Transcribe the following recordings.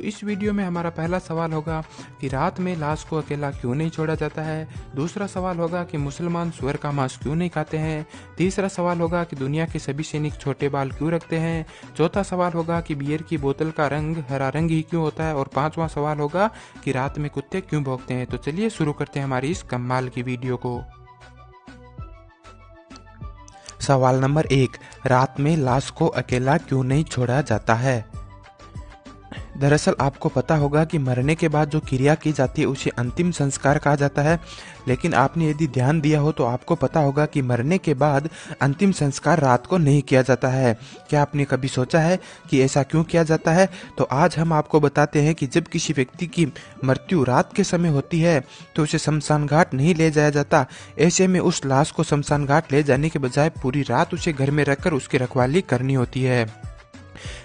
इस वीडियो में हमारा पहला सवाल होगा कि रात में लाश को अकेला क्यों नहीं छोड़ा जाता है। दूसरा सवाल होगा कि मुसलमान सुअर का मांस क्यों नहीं खाते हैं। तीसरा सवाल होगा कि दुनिया के सभी सैनिक छोटे बाल क्यों रखते हैं। चौथा सवाल होगा कि बियर की बोतल का रंग हरा रंग ही क्यों होता है। और पांचवा सवाल होगा कि रात में कुत्ते क्यों भौंकते हैं। तो चलिए शुरू करते हैं हमारी इस कमाल की वीडियो को। सवाल नंबर 1, रात में लाश को अकेला क्यों नहीं छोड़ा जाता है। दरअसल आपको पता होगा कि मरने के बाद जो क्रिया की जाती है उसे अंतिम संस्कार कहा जाता है। लेकिन आपने यदि ध्यान दिया हो तो आपको पता होगा कि मरने के बाद अंतिम संस्कार रात को नहीं किया जाता है। क्या आपने कभी सोचा है कि ऐसा क्यों किया जाता है? तो आज हम आपको बताते हैं कि जब किसी व्यक्ति की मृत्यु रात के समय होती है तो उसे शमशान घाट नहीं ले जाया जाता। ऐसे में उस लाश को शमशान घाट ले जाने के बजाय पूरी रात उसे घर में रखकर उसकी रखवाली करनी होती है।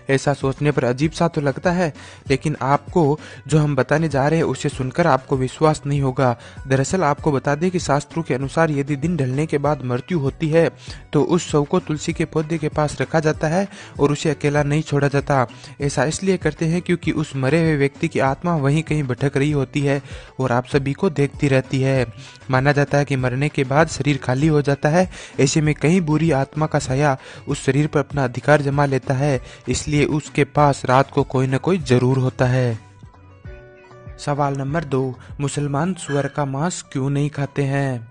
ऐसा सोचने पर अजीब सा तो लगता है, लेकिन आपको जो हम बताने जा रहे हैं उसे सुनकर आपको विश्वास नहीं होगा। दरअसल आपको बता दें कि शास्त्रों के अनुसार यदि दिन ढलने के बाद मृत्यु होती है तो उस शव को तुलसी के पौधे के पास रखा जाता है और उसे अकेला नहीं छोड़ा जाता। ऐसा इसलिए करते हैं क्योंकि उस मरे हुए व्यक्ति की आत्मा वहीं कहीं भटक रही होती है और आप सभी को देखती रहती है। माना जाता है कि मरने के बाद शरीर खाली हो जाता है। ऐसे में कहीं बुरी आत्मा का साया उस शरीर पर अपना अधिकार जमा लेता है, इसलिए उसके पास रात को कोई न कोई जरूर होता है। सवाल नंबर 2, मुसलमान सुअर का मांस क्यों नहीं खाते हैं।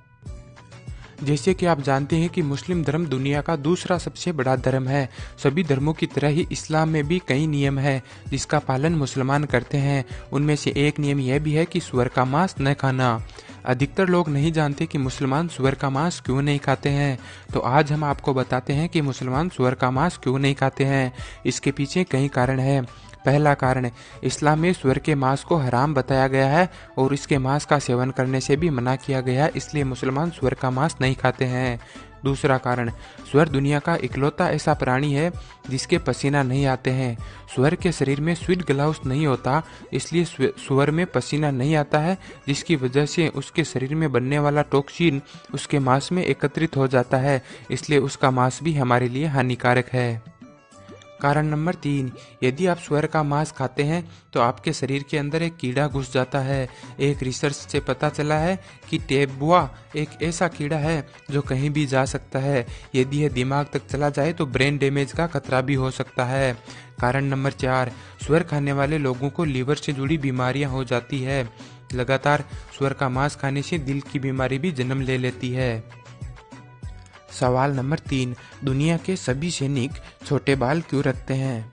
जैसे कि आप जानते हैं कि मुस्लिम धर्म दुनिया का दूसरा सबसे बड़ा धर्म है। सभी धर्मों की तरह ही इस्लाम में भी कई नियम है जिसका पालन मुसलमान करते हैं। उनमें से एक नियम यह भी है कि सुअर का मांस न खाना। अधिकतर लोग नहीं जानते कि मुसलमान सुअर का मांस क्यों नहीं खाते हैं। तो आज हम आपको बताते हैं कि मुसलमान सुअर का मांस क्यों नहीं खाते हैं। इसके पीछे कई कारण हैं। पहला कारण, इस्लाम में सुअर के मांस को हराम बताया गया है और इसके मांस का सेवन करने से भी मना किया गया है, इसलिए मुसलमान सुअर का मांस नहीं खाते हैं। दूसरा कारण, सुअर दुनिया का इकलौता ऐसा प्राणी है जिसके पसीना नहीं आते हैं। सुअर के शरीर में स्वेट ग्लव्स नहीं होता, इसलिए सुअर में पसीना नहीं आता है, जिसकी वजह से उसके शरीर में बनने वाला टॉक्सिन उसके मांस में एकत्रित हो जाता है, इसलिए उसका मांस भी हमारे लिए हानिकारक है। कारण नंबर 3, यदि आप सुअर का मांस खाते हैं तो आपके शरीर के अंदर एक कीड़ा घुस जाता है। एक रिसर्च से पता चला है कि टेबुआ एक ऐसा कीड़ा है जो कहीं भी जा सकता है। यदि यह दिमाग तक चला जाए तो ब्रेन डैमेज का खतरा भी हो सकता है। कारण नंबर 4, सुअर खाने वाले लोगों को लीवर से जुड़ी बीमारियां हो जाती है। लगातार सुअर का मांस खाने से दिल की बीमारी भी जन्म ले लेती है। सवाल नंबर 3, दुनिया के सभी सैनिक छोटे बाल क्यों रखते हैं।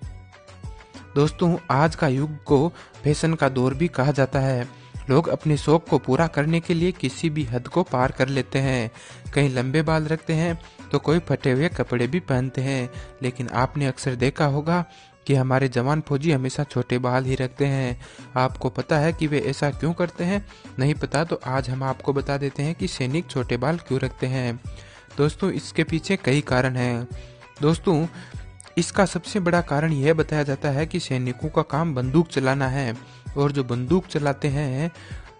दोस्तों, आज का युग को फैशन का दौर भी कहा जाता है। लोग अपने शौक को पूरा करने के लिए किसी भी हद को पार कर लेते हैं। कई लंबे बाल रखते हैं तो कोई फटे हुए कपड़े भी पहनते हैं। लेकिन आपने अक्सर देखा होगा कि हमारे जवान फौजी हमेशा छोटे बाल ही रखते हैं। आपको पता है कि वे ऐसा क्यों करते हैं? नहीं पता तो आज हम आपको बता देते हैं कि सैनिक छोटे बाल क्यों रखते हैं। दोस्तों, इसके पीछे कई कारण हैं। दोस्तों, इसका सबसे बड़ा कारण यह बताया जाता है कि सैनिकों का काम बंदूक चलाना है और जो बंदूक चलाते हैं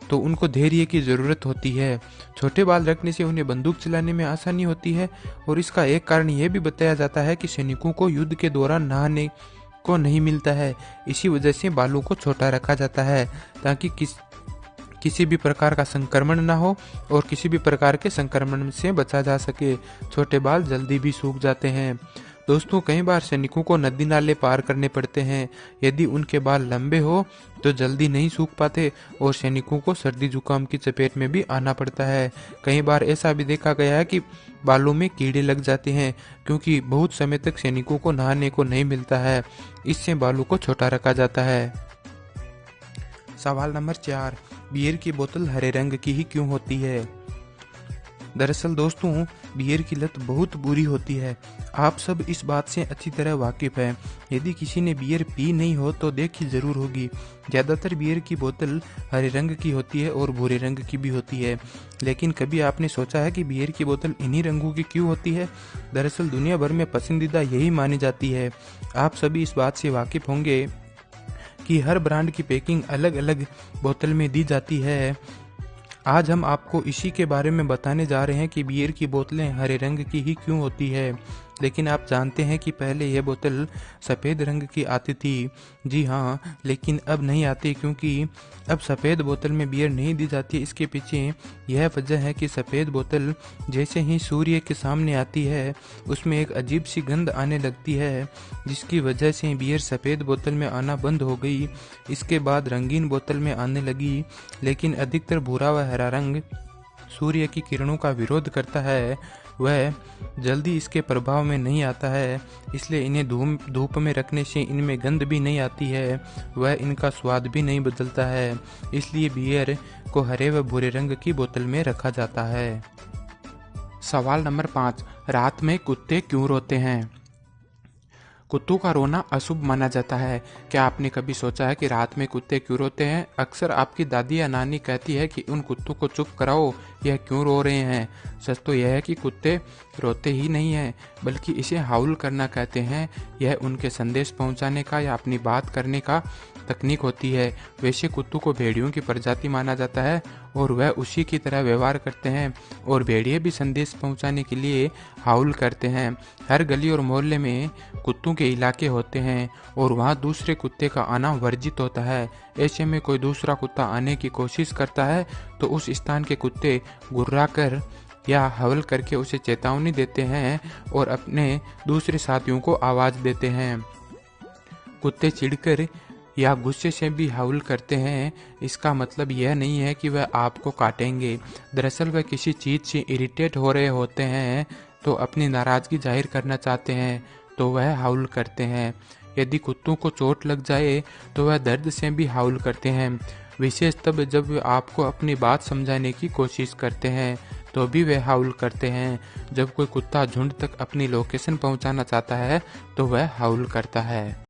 तो उनको धैर्य की ज़रूरत होती है। छोटे बाल रखने से उन्हें बंदूक चलाने में आसानी होती है। और इसका एक कारण यह भी बताया जाता है कि सैनिकों को युद्ध के दौरान नहाने को नहीं मिलता है। इसी वजह से बालों को छोटा रखा जाता है ताकि किसी भी प्रकार का संक्रमण ना हो और किसी भी प्रकार के संक्रमण से बचा जा सके। छोटे बाल जल्दी भी सूख जाते हैं। दोस्तों, कई बार सैनिकों को नदी नाले पार करने पड़ते हैं। यदि उनके बाल लंबे हो तो जल्दी नहीं सूख पाते और सैनिकों को सर्दी जुकाम की चपेट में भी आना पड़ता है। कई बार ऐसा भी देखा गया है कि बालों में कीड़े लग जाते हैं क्योंकि बहुत समय तक सैनिकों को नहाने को नहीं मिलता है। इससे बालों को छोटा रखा जाता है। सवाल नंबर 4, बियर की बोतल हरे रंग की ही क्यों होती है। दरअसल दोस्तों, बियर की लत बहुत बुरी होती है। आप सब इस बात से अच्छी तरह वाकिफ हैं। यदि किसी ने बियर पी नहीं हो तो देखी जरूर होगी। ज़्यादातर बियर की बोतल हरे रंग की होती है और भूरे रंग की भी होती है। लेकिन कभी आपने सोचा है कि बियर की बोतल इन्हीं रंगों की क्यों होती है? दरअसल दुनिया भर में पसंदीदा यही मानी जाती है। आप सभी इस बात से वाकिफ होंगे कि हर ब्रांड की पैकिंग अलग अलग बोतल में दी जाती है। आज हम आपको इसी के बारे में बताने जा रहे हैं कि बियर की बोतलें हरे रंग की ही क्यों होती है। लेकिन आप जानते हैं कि पहले यह बोतल सफ़ेद रंग की आती थी। जी हाँ, लेकिन अब नहीं आती, क्योंकि अब सफ़ेद बोतल में बियर नहीं दी जाती। इसके पीछे यह वजह है कि सफ़ेद बोतल जैसे ही सूर्य के सामने आती है उसमें एक अजीब सी गंध आने लगती है, जिसकी वजह से बियर सफ़ेद बोतल में आना बंद हो गई। इसके बाद रंगीन बोतल में आने लगी, लेकिन अधिकतर भूरा व हरा रंग सूर्य की किरणों का विरोध करता है, वह जल्दी इसके प्रभाव में नहीं आता है, इसलिए इन्हें धूप में रखने से इनमें गंध भी नहीं आती है, वह इनका स्वाद भी नहीं बदलता है। इसलिए बियर को हरे व भूरे रंग की बोतल में रखा जाता है। सवाल नंबर 5, रात में कुत्ते क्यों रोते हैं? कुत्तों का रोना अशुभ माना जाता है। क्या आपने कभी सोचा है कि रात में कुत्ते क्यों रोते हैं? अक्सर आपकी दादी या नानी कहती है कि उन कुत्तों को चुप कराओ, यह क्यों रो रहे हैं। सच तो यह है कि कुत्ते रोते ही नहीं हैं, बल्कि इसे हाउल करना कहते हैं। यह उनके संदेश पहुंचाने का या अपनी बात करने का तकनीक होती है। वैसे कुत्तों को भेड़ियों की प्रजाति माना जाता है और वह उसी की तरह व्यवहार करते हैं, और भेड़िए भी संदेश पहुंचाने के लिए हाउल करते हैं। हर गली और मोहल्ले में कुत्तों के इलाके होते हैं और वहां दूसरे कुत्ते का आना वर्जित होता है। ऐसे में कोई दूसरा कुत्ता आने की कोशिश करता है तो उस स्थान के कुत्ते गुर्रा कर या हवल करके उसे चेतावनी देते हैं और अपने दूसरे साथियों को आवाज देते हैं। कुत्ते चिढ़कर या गुस्से से भी हाउल करते हैं। इसका मतलब यह नहीं है कि वह आपको काटेंगे। दरअसल वह किसी चीज से इरिटेट हो रहे होते हैं, तो अपनी नाराजगी जाहिर करना चाहते हैं, तो वह हाउल करते हैं। यदि कुत्तों को चोट लग जाए तो वह दर्द से भी हाउल करते हैं, विशेष तब जब वे आपको अपनी बात समझाने की कोशिश करते हैं, तो भी वे हाउल करते हैं। जब कोई कुत्ता झुंड तक अपनी लोकेशन पहुंचाना चाहता है तो वह हाउल करता है।